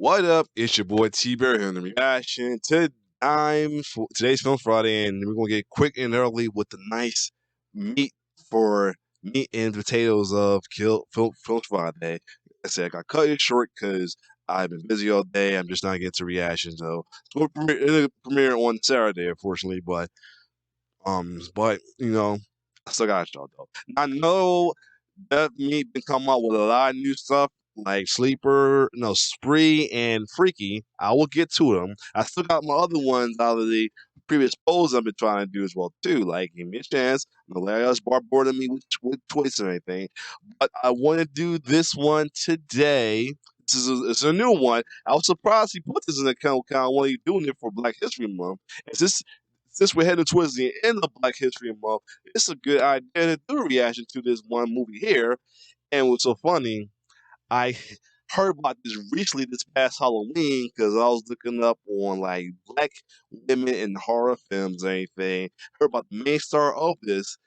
What up? It's your boy T Bear here in the reaction to today's Film Friday, and we're gonna get quick and early with the nice meat for meat and potatoes of Film Friday. Like I said, I got cut it short because I've been busy all day. I'm just not getting to reactions though. It'll premiere on Saturday, unfortunately, but I still got y'all though. I know that me been coming out with a lot of new stuff like Sleeper, no Spree, and Freaky. I will get to them. I still got my other ones out of the previous polls I've been trying to do as well too. Like give me a chance. No let us bar boarding me with choice or anything. But I want to do this one today. It's a new one. I was surprised he put this in the count when he's doing it for Black History Month. Is this Since we're heading towards the end of Black History Month, it's a good idea to do a reaction to this one movie here. And what's so funny, I heard about this recently this past Halloween because I was looking up on like black women in horror films and anything. Heard about the main star of this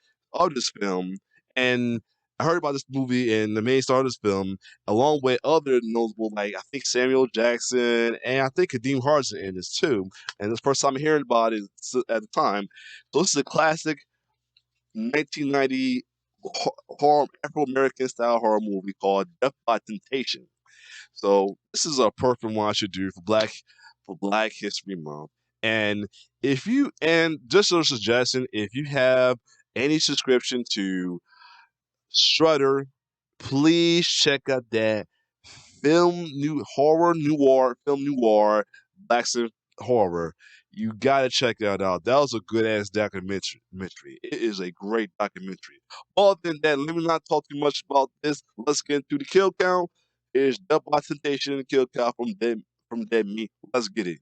film, and I heard about this movie and the main star of this film, along with other notable like I think Samuel Jackson and I think Kadeem Hardison in this too. And this first time hearing about it at the time. So this is a classic 1990 horror Afro-American style horror movie called Death by Temptation. So this is a perfect one I should do for Black History Month. And just a suggestion, if you have any subscription to Strutter, please check out that film noir, Black horror. You gotta check that out. That was a good ass documentary. It is a great documentary. Other than that, let me not talk too much about this. Let's get into the kill count. It's Death by Temptation and kill count from Dead Meat. Let's get it.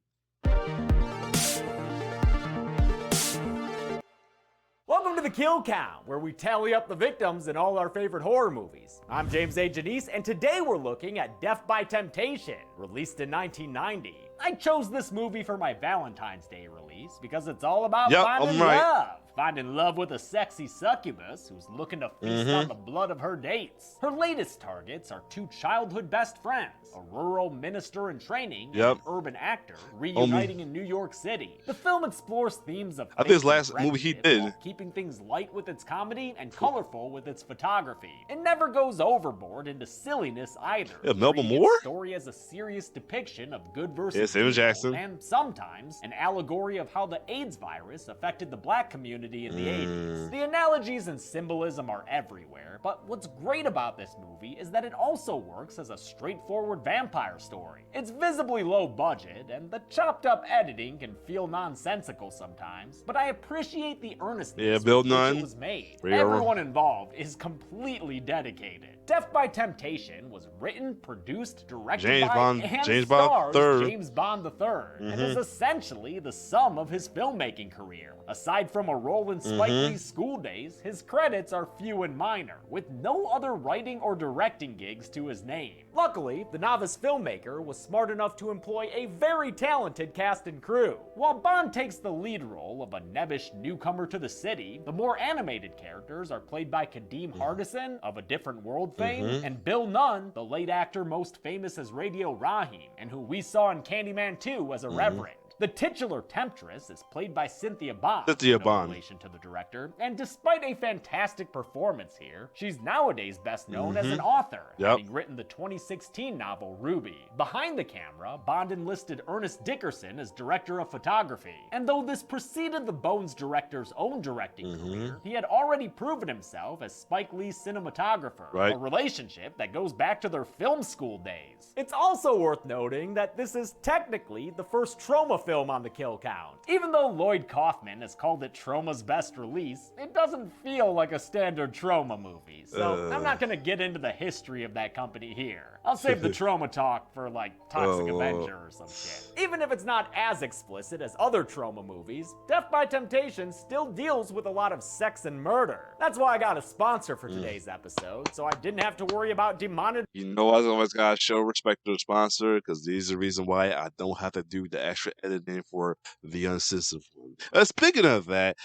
Welcome to the Kill Count, where we tally up the victims in all our favorite horror movies. I'm James A. Janice, and today we're looking at Death by Temptation, released in 1990. I chose this movie for my Valentine's Day release because it's all about finding love. Finding love with a sexy succubus who's looking to feast on the blood of her dates. Her latest targets are two childhood best friends, a rural minister in training and an urban actor reuniting in New York City. The film explores themes of I think his last movie he did, keeping things light with its comedy and colorful with its photography. It never goes overboard into silliness either. Yeah, Melba Moore? The story has a serious depiction of good versus Samuel Jackson, and sometimes an allegory of how the AIDS virus affected the black community in the 80s. The analogies and symbolism are everywhere, but what's great about this movie is that it also works as a straightforward vampire story. It's visibly low budget, and the chopped up editing can feel nonsensical sometimes, but I appreciate the earnestness with which it was made. Everyone involved is completely dedicated. Death by Temptation was written, produced, directed James by, Bond, and James stars Bond James Bond III, and is essentially the sum of his filmmaking career. Aside from a role in Spike Lee's School Days, his credits are few and minor, with no other writing or directing gigs to his name. Luckily, the novice filmmaker was smart enough to employ a very talented cast and crew. While Bond takes the lead role of a nebbish newcomer to the city, the more animated characters are played by Kadeem Hardison of A Different World fame, and Bill Nunn, the late actor most famous as Radio Raheem, and who we saw in Candyman 2 as a reverend. The titular temptress is played by Cynthia Bond, no relation to the director, and despite a fantastic performance here, she's nowadays best known as an author, having written the 2016 novel Ruby. Behind the camera, Bond enlisted Ernest Dickerson as director of photography, and though this preceded the Bones director's own directing career, he had already proven himself as Spike Lee's cinematographer, a relationship that goes back to their film school days. It's also worth noting that this is technically the first Troma film on the kill count. Even though Lloyd Kaufman has called it Troma's best release, it doesn't feel like a standard Troma movie, so I'm not gonna get into the history of that company here. I'll save the Troma talk for like Toxic Avenger or some shit. Even if it's not as explicit as other Troma movies, Death by Temptation still deals with a lot of sex and murder. That's why I got a sponsor for today's episode, so I didn't have to worry about demonetization. You know, I always gotta show respect to the sponsor because these are the reason why I don't have to do the extra editing for the uncensored one. Speaking of that,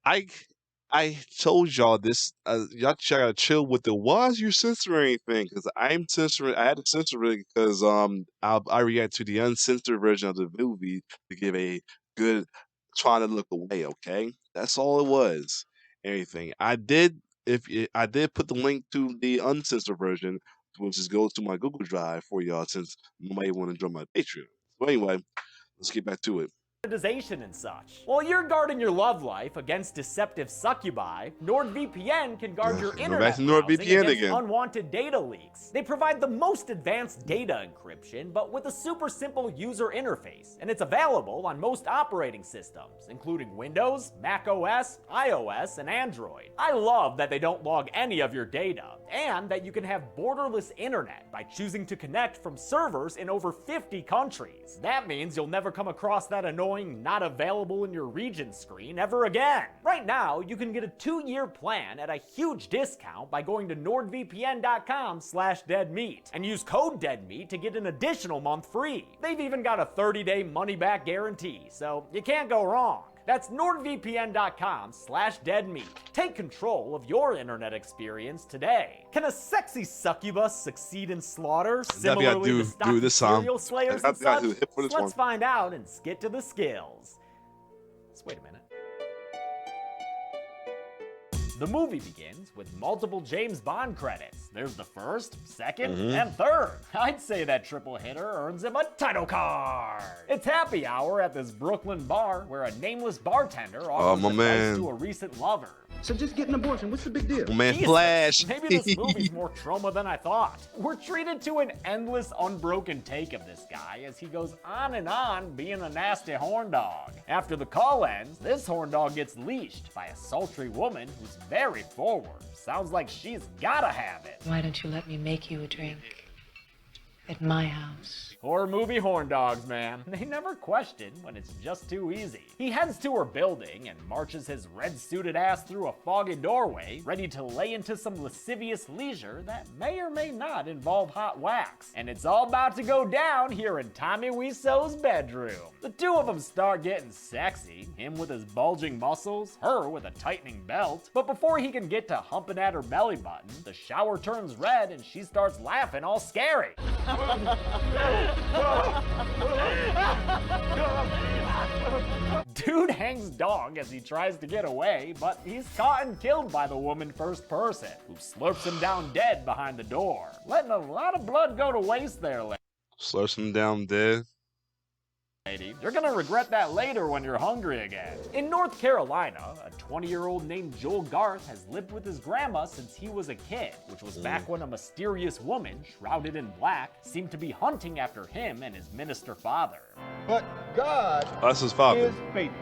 I I told y'all this. Y'all gotta chill with the was you censoring anything? Because I'm censoring. I had to censor it because I react to the uncensored version of the movie to give a good trying to look away. Okay, that's all it was. Anything I did. I did put the link to the uncensored version, which is goes to my Google Drive for y'all since nobody want to join my Patreon. So anyway, let's get back to it. Monetization and such. While you're guarding your love life against deceptive succubi, NordVPN can guard your Go internet back to browsing NordVPN against again. unwanted data leaks. They provide the most advanced data encryption, but with a super simple user interface, and it's available on most operating systems, including Windows, Mac OS, iOS, and Android. I love that they don't log any of your data, and that you can have borderless internet by choosing to connect from servers in over 50 countries. That means you'll never come across that annoying not available in your region screen ever again. Right now, you can get a 2-year plan at a huge discount by going to nordvpn.com/deadmeat and use code DEADMEAT to get an additional month free. They've even got a 30-day money-back guarantee, so you can't go wrong. That's nordvpn.com/deadmeat. Take control of your internet experience today. Can a sexy succubus succeed in slaughter similarly to stocky serial slayers and such? Let's find out and get to the skills. Let's wait a minute. The movie begins with multiple James Bond credits. There's the first, second, and third. I'd say that triple hitter earns him a title card. It's happy hour at this Brooklyn bar where a nameless bartender offers advice to a recent lover. So just get an abortion. What's the big deal? Man, Jesus, Flash. Maybe this movie's more trauma than I thought. We're treated to an endless, unbroken take of this guy as he goes on and on being a nasty horn dog. After the call ends, this horn dog gets leashed by a sultry woman who's very forward. Sounds like she's gotta have it. Why don't you let me make you a drink at my house? Horror movie horn dogs, man. They never question when it's just too easy. He heads to her building and marches his red-suited ass through a foggy doorway, ready to lay into some lascivious leisure that may or may not involve hot wax. And it's all about to go down here in Tommy Wiseau's bedroom. The two of them start getting sexy, him with his bulging muscles, her with a tightening belt. But before he can get to humping at her belly button, the shower turns red and she starts laughing all scary. Dude hangs dog as he tries to get away, but he's caught and killed by the woman first person, who slurps him down dead behind the door, letting a lot of blood go to waste there, Slurps him down dead. lady. You're gonna regret that later when you're hungry again. In North Carolina, a 20-year-old named Joel Garth has lived with his grandma since he was a kid, which was back when a mysterious woman, shrouded in black, seemed to be hunting after him and his minister father. But God That's his father. is faithful,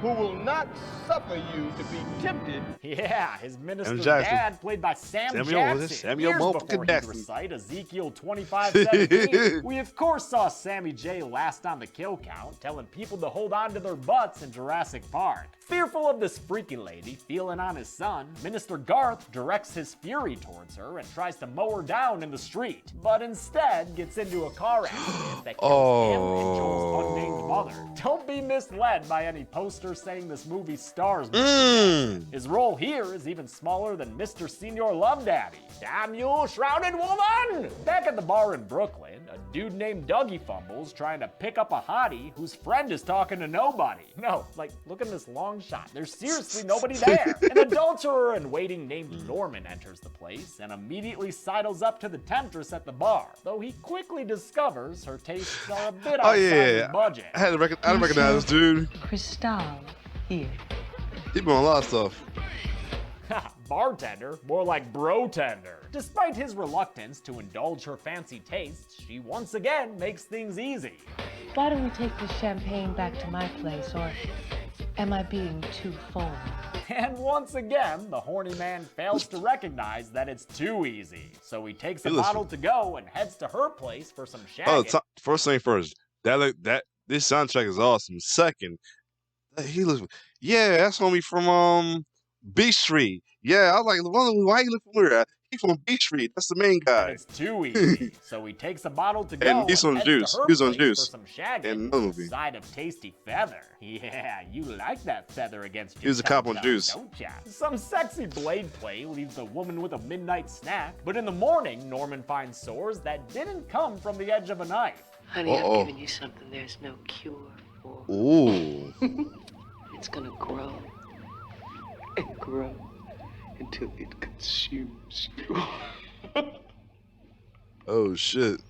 who will not suffer you to be tempted. Yeah, his minister Jackson. dad, played by Samuel Jackson. Samuel years motherfucking before he'd Jackson. recite Ezekiel 25:17. We of course saw Sammy J last on the kill count, telling people to hold on to their butts in Jurassic Park. Fearful of this freaky lady feeling on his son, Minister Garth directs his fury towards her and tries to mow her down in the street, but instead gets into a car accident that kills him and Joel's unnamed mother. Don't be misled by any posters saying this movie stars Mr. His role here is even smaller than Mr. Senior Love Daddy. Damn you, shrouded woman! Back at the bar in Brooklyn, a dude named Dougie Fumbles trying to pick up a hottie whose friend is talking to nobody. No, like, look at this long shot. There's seriously nobody there. An adulterer in waiting named Norman enters the place and immediately sidles up to the temptress at the bar, though he quickly discovers her tastes are a bit outside his budget. I had to recognize this dude. Cristal here. He been on a lot of stuff. Bartender, more like bro-tender. Despite his reluctance to indulge her fancy tastes, she once again makes things easy. Why don't we take this champagne back to my place, or am I being too full? And once again, the horny man fails to recognize that it's too easy. So he takes a bottle to go and heads to her place for some shagging. First thing first, this soundtrack is awesome. Second, he looks, yeah, that's homie from B Street. Yeah, I was like, why you look familiar? from B Street. That's the main guy. It's too easy, so he takes a bottle to go And he's on heads juice. to her He's on place juice. for some shagging In the with movie. a side of tasty feather. Yeah, you like that feather against your He was a cop on tongue, juice. don't ya? Some sexy blade play leaves the woman with a midnight snack, but in the morning, Norman finds sores that didn't come from the edge of a knife. Honey, Uh-oh. I've given you something there's no cure for. Ooh. It's gonna grow and grow until it consumes you. Oh shit.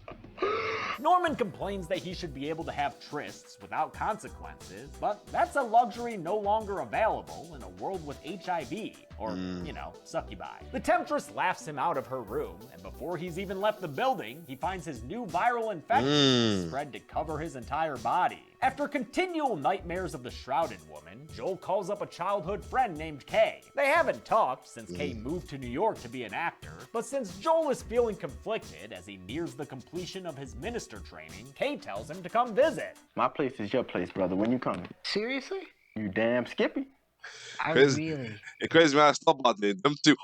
Norman complains that he should be able to have trysts without consequences, but that's a luxury no longer available in a world with HIV, or, succubi. The Temptress laughs him out of her room, and before he's even left the building, he finds his new viral infection spread to cover his entire body. After continual nightmares of the Shrouded Woman, Joel calls up a childhood friend named Kay. They haven't talked since Kay moved to New York to be an actor, but since Joel is feeling conflicted as he nears the completion of his minister training, Kay tells him to come visit. My place is your place, brother. When you coming? Seriously? You damn Skippy. I Crazy. really. And crazy man, I thought about that. Them two,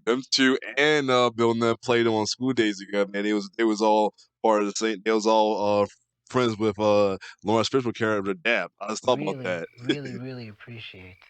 them two and Bill Nunn played on School Days together, man. They was all part of the same. They was all friends with Lawrence Fishburne character Dab. I just thought about that. really appreciate this.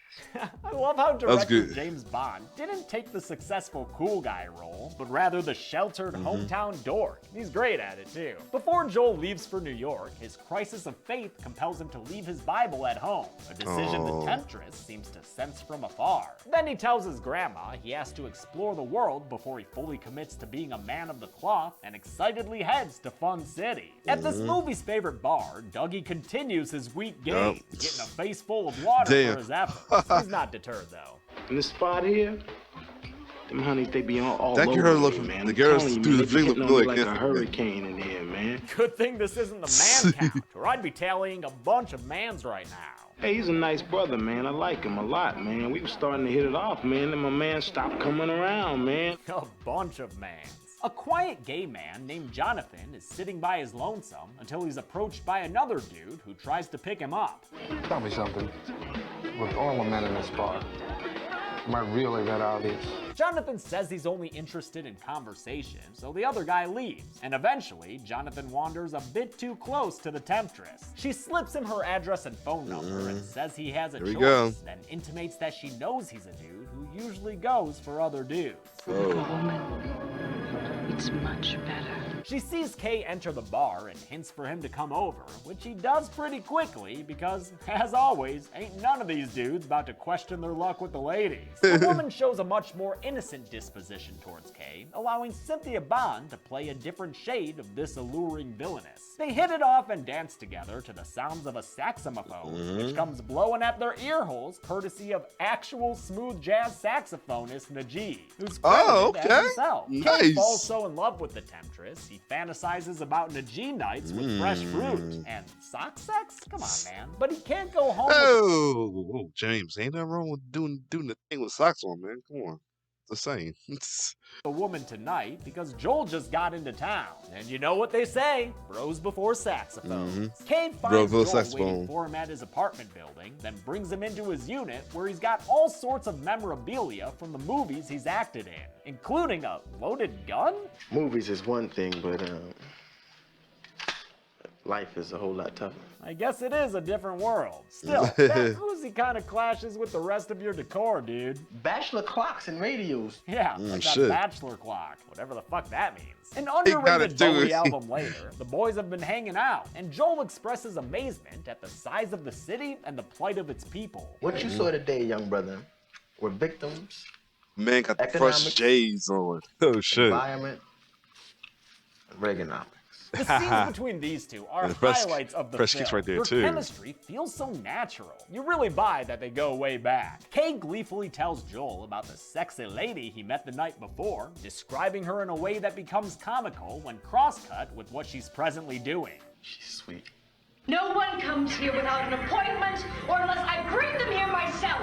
I love how was director good. James Bond didn't take the successful cool guy role, but rather the sheltered hometown dork. He's great at it too. Before Joel leaves for New York, his crisis of faith compels him to leave his Bible at home, a decision the Temptress seems to sense from afar. Then he tells his grandma he has to explore the world before he fully commits to being a man of the cloth and excitedly heads to Fun City. At this movie's favorite bar, Dougie continues his weak game, getting a face full of water Damn. for his efforts. He's not deterred though. In this spot here, them honeys, they be all That over girl me, look- man. the I'm girls telling you, through man, the they be thing hitting look on me like like a this. hurricane in here, man. Good thing this isn't the man count, or I'd be tallying a bunch of mans right now. Hey, he's a nice brother, man. I like him a lot, man. We were starting to hit it off, man, and my man stopped coming around, man. A bunch of mans. A quiet gay man named Jonathan is sitting by his lonesome until he's approached by another dude who tries to pick him up. Tell me something. With all the men in this bar, am I really that obvious? Jonathan says he's only interested in conversation, so the other guy leaves, and eventually, Jonathan wanders a bit too close to the Temptress. She slips him her address and phone number and says he has a Here we choice, go. then intimates that she knows he's a dude who usually goes for other dudes. For a woman, it's much better. She sees Kay enter the bar and hints for him to come over, which he does pretty quickly because, as always, ain't none of these dudes about to question their luck with the ladies. The woman shows a much more innocent disposition towards Kay, allowing Cynthia Bond to play a different shade of this alluring villainess. They hit it off and dance together to the sounds of a saxophone, which comes blowing at their ear holes courtesy of actual smooth jazz saxophonist Najee, who's credited as himself. Kay Nice. falls so in love with the Temptress, he fantasizes about Najee nights with fresh fruit and sock sex. Come on, man! But he can't go home. Oh, James, ain't nothing wrong with doing the thing with socks on, man. Come on, it's the same. A woman tonight because Joel just got into town. And you know what they say, bros before saxophones. Kay Bro finds before Joel saxophone. waiting for him at his apartment building, then brings him into his unit where he's got all sorts of memorabilia from the movies he's acted in, including a loaded gun? Movies is one thing, but life is a whole lot tougher. I guess it is a different world. Still, that Uzi kind of clashes with the rest of your decor, dude. Bachelor clocks and radios. Yeah, like that shit. bachelor clock, whatever the fuck that means. An gotta underrated do Bowie it. album later, the boys have been hanging out, and Joel expresses amazement at the size of the city and the plight of its people. What you saw today, young brother, were victims, Man got the Economics. fresh J's on. Oh shit. environment, and Reaganomics. The scenes between these two are And the fresh- highlights of the fresh film. kicks right there, Their too. chemistry feels so natural. You really buy that they go way back. Kay gleefully tells Joel about the sexy lady he met the night before, describing her in a way that becomes comical when crosscut with what she's presently doing. She's sweet. No one comes here without an appointment or unless I bring them here myself.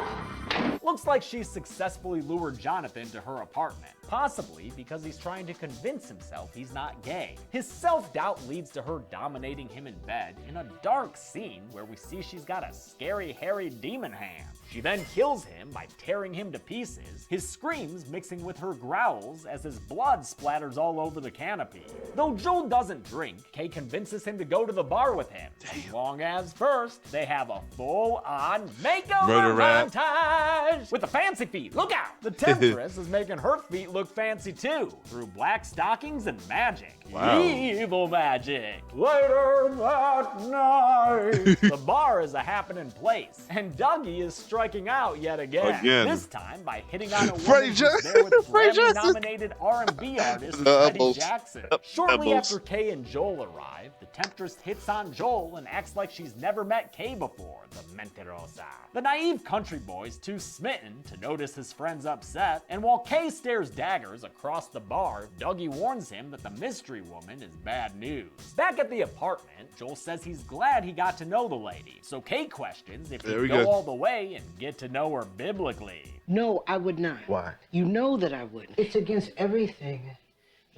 Looks like she's successfully lured Jonathan to her apartment. possibly because he's trying to convince himself he's not gay. His self-doubt leads to her dominating him in bed in a dark scene where we see she's got a scary, hairy demon hand. She then kills him by tearing him to pieces, his screams mixing with her growls as his blood splatters all over the canopy. Though Joel doesn't drink, Kay convinces him to go to the bar with him. As long as first, they have a full-on makeover Murder rap. montage with the fancy feet. Look out! The Temptress is making her feet look fancy too, through black stockings and magic. Wow. Evil magic. Later that night, the bar is a happening place, and Dougie is striking out yet again. This time by hitting on a woman who's there with Grammy-nominated R&B artist Freddie Jackson. Shortly after Kay and Joel arrive, the Temptress hits on Joel and acts like she's never met Kay before, the Mentirosa. The naive country boy's too smitten to notice his friend's upset, and while Kay stares daggers across the bar, Dougie warns him that the mystery woman is bad news. Back at the apartment, Joel says he's glad he got to know the lady, so Kay questions if he'd go all the way and get to know her biblically. No, I would not. Why? You know that I wouldn't. It's against everything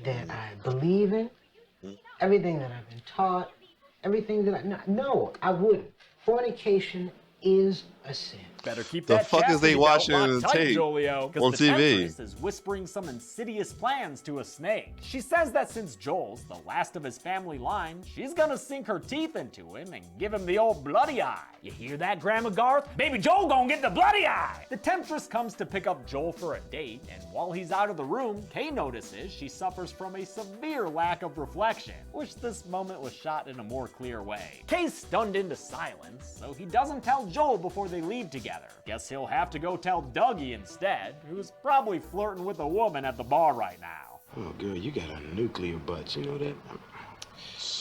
that I believe in, everything that I've been taught, everything that No, I wouldn't. Fornication is a sin. Better keep The that fuck is they chastity watching belt in the tight, tape Jolio, on 'cause the TV? Temptress is whispering some insidious plans to a snake. She says that since Joel's the last of his family line, she's gonna sink her teeth into him and give him the old bloody eye. You hear that, Grandma Garth? Baby Joel gonna get the bloody eye! The Temptress comes to pick up Joel for a date, and while he's out of the room, Kay notices she suffers from a severe lack of reflection. Wish this moment was shot in a more clear way. Kay's stunned into silence, so he doesn't tell Joel before they leave together. Guess he'll have to go tell Dougie instead, who's probably flirting with a woman at the bar right now. Oh, girl, you got a nuclear butt. You know that?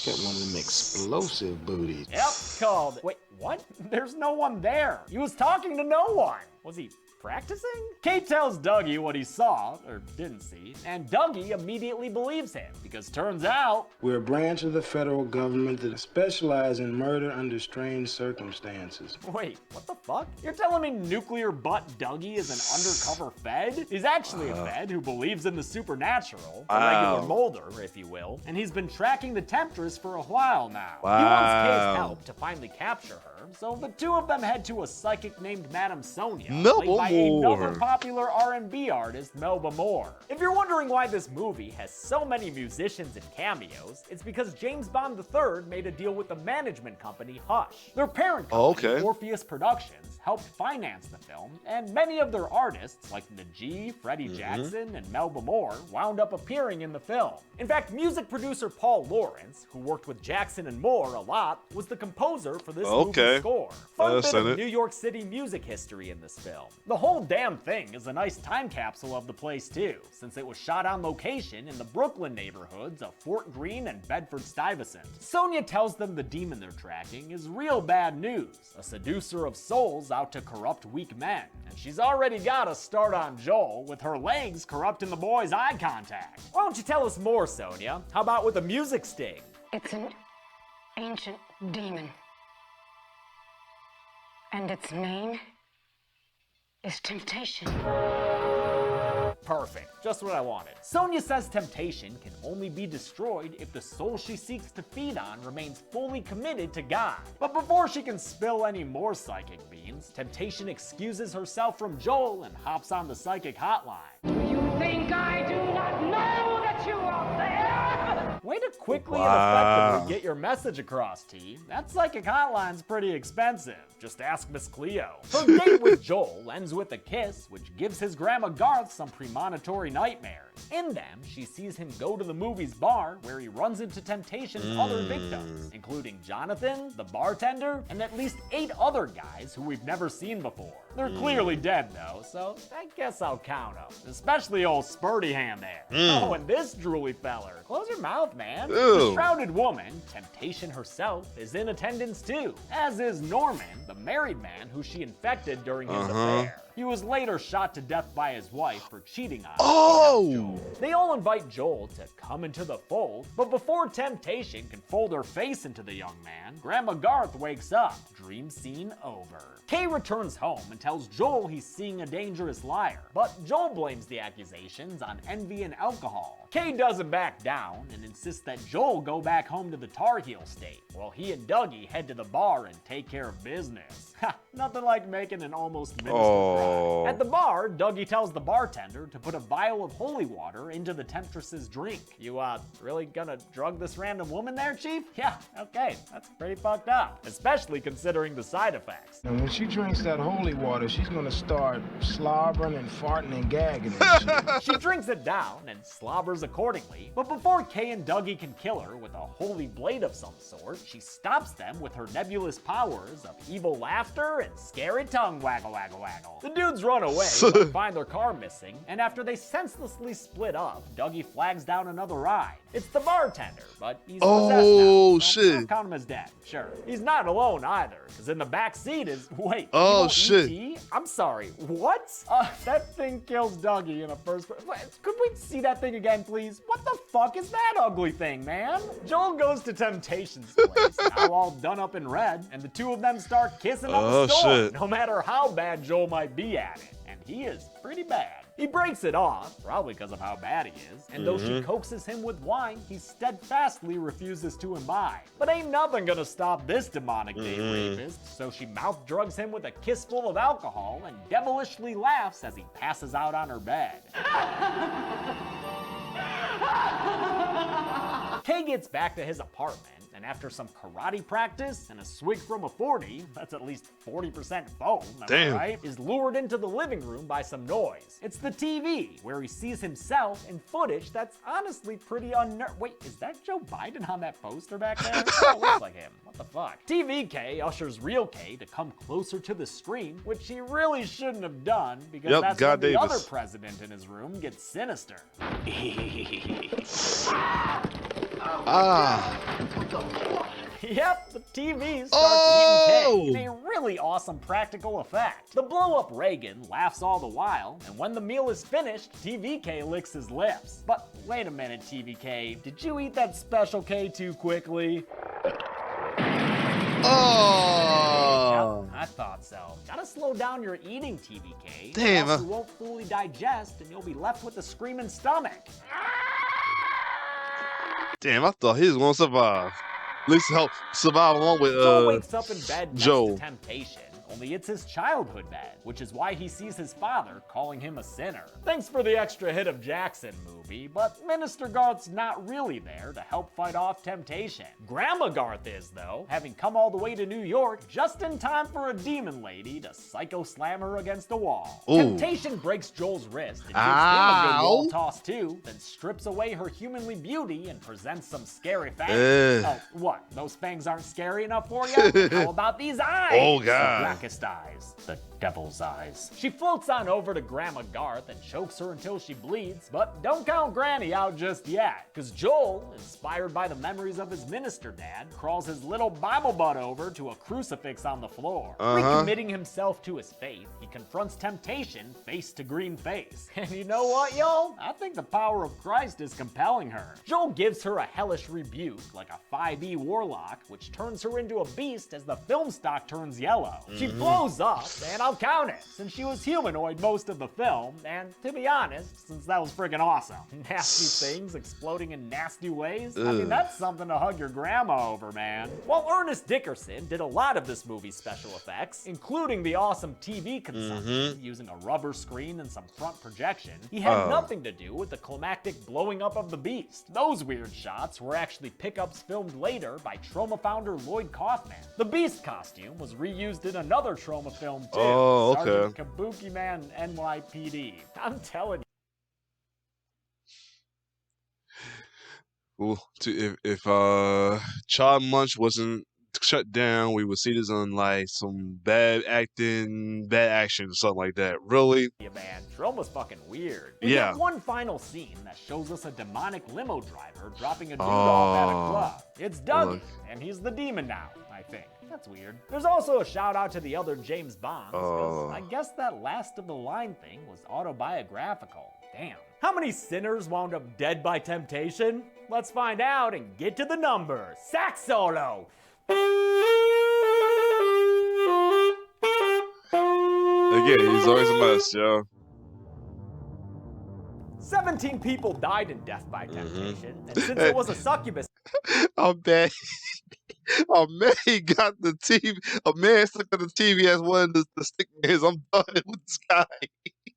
Got one of them explosive booties. Yep, called. Wait, what? There's no one there. He was talking to no one. Was he practicing? Kate tells Dougie what he saw, or didn't see, and Dougie immediately believes him, because turns out... We're a branch of the federal government that specialize in murder under strange circumstances. Wait, what the fuck? You're telling me nuclear butt Dougie is an undercover Fed? He's actually a Fed who believes in the supernatural, a regular Mulder, if you will, and he's been tracking the Temptress for a while now. He wants Kay's help to finally capture her, so the two of them head to a psychic named Madame Sonia, played by another popular R&B artist, Melba Moore. If you're wondering why this movie has so many musicians and cameos, it's because James Bond III made a deal with the management company Hush. Their parent company, Orpheus Productions, helped finance the film, and many of their artists, like Najee, Freddie Jackson, and Melba Moore, wound up appearing in the film. In fact, music producer Paul Lawrence, who worked with Jackson and Moore a lot, was the composer for this movie score. Fun bit of New York City music history in this film. The whole damn thing is a nice time capsule of the place too, since it was shot on location in the Brooklyn neighborhoods of Fort Greene and Bedford-Stuyvesant. Sonia tells them the demon they're tracking is real bad news, a seducer of souls out to corrupt weak men, and she's already got a start on Joel with her legs corrupting the boy's eye contact. Why don't you tell us more, Sonia? How about with a music sting? It's an ancient demon, and its name is temptation. Perfect, just what I wanted. Sonia says temptation can only be destroyed if the soul she seeks to feed on remains fully committed to God. But before she can spill any more psychic beans, Temptation excuses herself from Joel and hops on the psychic hotline. Do you think I do not know that you are there? Way to quickly and effectively get your message across, T. That psychic hotline's pretty expensive. Just ask Miss Cleo. Her date with Joel ends with a kiss, which gives his Grandma Garth some premonitory nightmares. In them, she sees him go to the movie's bar, where he runs into Temptation's other victims, including Jonathan, the bartender, and at least 8 other guys who we've never seen before. They're clearly dead, though, so I guess I'll count them. Especially old Spurty Hand there. Oh, and this drooly feller. Close your mouth, man. The shrouded woman, Temptation herself, is in attendance too, as is Norman, the married man who she infected during his affair. He was later shot to death by his wife for cheating on him. Oh! They all invite Joel to come into the fold, but before Temptation can fold her face into the young man, Grandma Garth wakes up. Dream scene over. Kay returns home and tells Joel he's seeing a dangerous liar, but Joel blames the accusations on envy and alcohol. Kay doesn't back down and insists that Joel go back home to the Tar Heel state, while he and Dougie head to the bar and take care of business. Ha, nothing like making an almost minister cry. At the bar, Dougie tells the bartender to put a vial of holy water into the Temptress's drink. You, really gonna drug this random woman there, Chief? Yeah, okay, that's pretty fucked up, especially considering the side effects. And when she drinks that holy water, she's gonna start slobbering and farting and gagging and shit. She drinks it down and slobbers accordingly, but before Kay and Dougie can kill her with a holy blade of some sort, she stops them with her nebulous powers of evil laughter and scary tongue waggle waggle waggle. The dudes run away but find their car missing, and after they senselessly split up, Dougie flags down another ride. It's the bartender, but he's possessed now, so shit. I'll count him as dead. Sure. He's not alone either, because in the back seat is wait. Oh, evil shit. E.T.? I'm sorry. What? That thing kills Dougie in a first. Could we see that thing again, please? What the fuck is that ugly thing, man? Joel goes to Temptation's place, now all done up in red, and the two of them start kissing up a storm. Shit. No matter how bad Joel might be at it, and he is pretty bad. He breaks it off, probably because of how bad he is, and though she coaxes him with wine, he steadfastly refuses to imbibe. But ain't nothing gonna stop this demonic date rapist, so she mouth drugs him with a kiss full of alcohol and devilishly laughs as he passes out on her bed. Kay gets back to his apartment, and after some karate practice and a swig from a 40, that's at least 40% foam, am I right? Is lured into the living room by some noise. It's the TV, where he sees himself in footage that's honestly pretty Wait, is that Joe Biden on that poster back there? Oh, looks like him. What the fuck? TV K ushers real K to come closer to the screen, which he really shouldn't have done, because that's when the other president in his room gets sinister. Yep, the TV starts eating Kay in a really awesome practical effect. The blow-up Reagan laughs all the while, and when the meal is finished, TVK licks his lips. But wait a minute, TVK, did you eat that Special K too quickly? Oh! Yep, I thought so. Gotta slow down your eating, TVK. Damn. Or else you won't fully digest, and you'll be left with a screaming stomach. Damn, I thought he was gonna survive. At least help survive along with Joel wakes up in bed next Joel. to Temptation, only it's his childhood bed, which is why he sees his father calling him a sinner. Thanks for the extra hit of Jackson movie, but Minister Garth's not really there to help fight off Temptation. Grandma Garth is, though, having come all the way to New York just in time for a demon lady to psycho slam her against a wall. Ooh. Temptation breaks Joel's wrist and gives him a good wall toss too, then strips away her humanly beauty and presents some scary fangs. Oh, what? Those fangs aren't scary enough for you? How about these eyes? Oh, God. The blackest eyes. The devil's eyes. She floats on over to Grandma Garth and chokes her until she bleeds, but don't count Granny out just yet, because Joel, inspired by the memories of his minister dad, crawls his little Bible butt over to a crucifix on the floor. Recommitting himself to his faith, he confronts Temptation face to green face. And you know what, y'all? I think the power of Christ is compelling her. Joel gives her a hellish rebuke like a 5e warlock, which turns her into a beast as the film stock turns yellow. She blows up, and I'll count it, since she was humanoid most of the film, and to be honest, since that was friggin' awesome. Nasty things exploding in nasty ways. I mean, that's something to hug your grandma over, man. While Ernest Dickerson did a lot of this movie's special effects, including the awesome TV consumption using a rubber screen and some front projection, he had nothing to do with the climactic blowing up of the beast. Those weird shots were actually pickups filmed later by Troma founder Lloyd Kaufman. The beast costume was reused in another Troma film too. Oh, okay. Sergeant Kabuki Man NYPD. I'm telling you. Well, if Child Munch wasn't shut down, we would see this on like some bad acting, bad action, or something like that. Really? Yeah, man, Troma's fucking weird. We Yeah. get one final scene that shows us a demonic limo driver dropping a dude off at a club. It's Dougie, and he's the demon now. I think. That's weird. There's also a shout out to the other James Bonds, 'cause I guess that last of the line thing was autobiographical. Damn. How many sinners wound up dead by temptation? Let's find out and get to the numbers. Sax solo! Again, he's always a mess, yo. 17 people died in Death by Temptation, and since it was a succubus... I'm bad. A man got the TV. A man stuck on the TV as one of the stick mans. I'm done with this guy.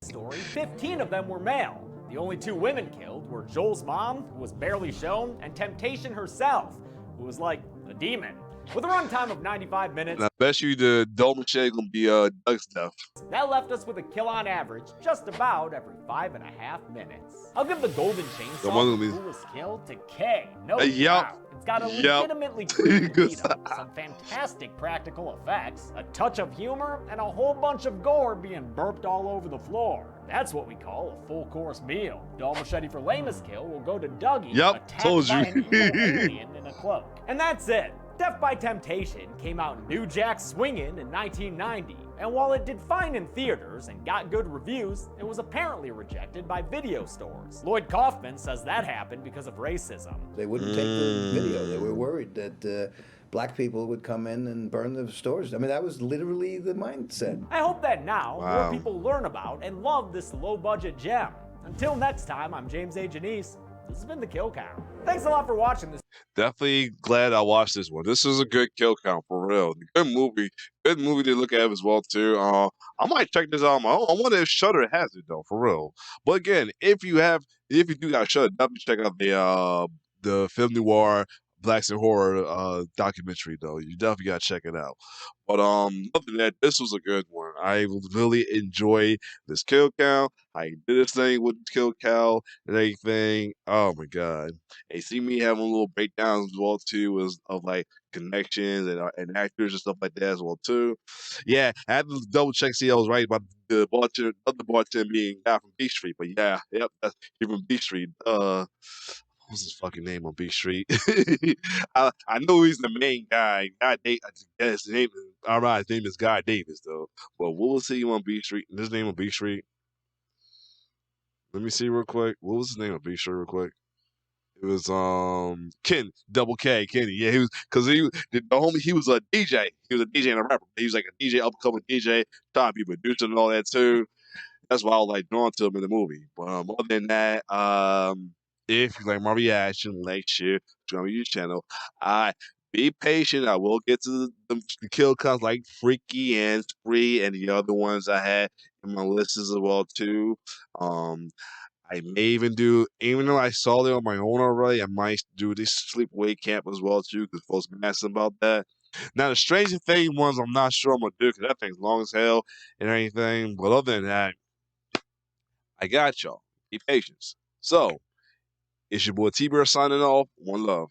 Story, 15 of them were male. The only 2 women killed were Joel's mom, who was barely shown, and Temptation herself, who was like a demon. With a runtime of 95 minutes, And I bet you the Dole Machete gonna be Doug's death. that left us with a kill on average just about every 5.5 minutes. I'll give the Golden The one Chainsaw who the coolest kill to K. No Yup. doubt. It's got a Yup. legitimately creepy Good beat up, some fantastic practical effects, a touch of humor, and a whole bunch of gore being burped all over the floor. That's what we call a full course meal. Dole Machete for lamest kill will go to Dougie, Yup, attacked told by you. an evil alien in a cloak. And that's it. Death by Temptation came out New Jack Swingin' in 1990, and while it did fine in theaters and got good reviews, it was apparently rejected by video stores. Lloyd Kaufman says that happened because of racism. They wouldn't take the video. They were worried that black people would come in and burn the stores. I mean, that was literally the mindset. I hope that now Wow. more people learn about and love this low-budget gem. Until next time, I'm James A. Janice. This has been The Kill Count. Thanks a lot for watching this. Definitely glad I watched this one. This is a good kill count for real. Good movie. Good movie to look at as well too. I might check this out on my own. I wonder if Shudder has it though, for real. But again, if you do got Shudder, definitely check out the film noir Blacks and Horror documentary though. You definitely gotta check it out. But other than that, this was a good one. I really enjoy this kill count. I did this thing with the kill count and everything. Oh my god! And see me having little breakdowns as well too, of like connections and actors and stuff like that as well too. Yeah, I had to double check see I was right about the bartender, other bartender being guy from B Street. But yeah, yep, that's he from B Street. What's his fucking name on B Street? I know he's the main guy. I guess his name is, all right, his name is Guy Davis though. But what was he on B Street? His name on B Street. Let me see real quick. What was his name on B Street real quick? It was Ken, Double K, Kenny. Yeah, he was because the homie. He was a DJ. He was a DJ and a rapper. He was like a DJ, upcoming DJ, top be producer and all that too. That's why I was like drawn to him in the movie. But other than that, if you like my reaction, like, share, join my YouTube channel. Be patient. I will get to the kill counts like Freaky and Spree and the other ones I had in my list as well too. I may even even though I saw it on my own already, I might do this sleepaway camp as well too, because folks been asking about that. Now the Stranger Things ones, I'm not sure I'm gonna do because that thing's long as hell and everything. But other than that, I got y'all. Be patient. So, it's your boy T-Bear signing off. One love.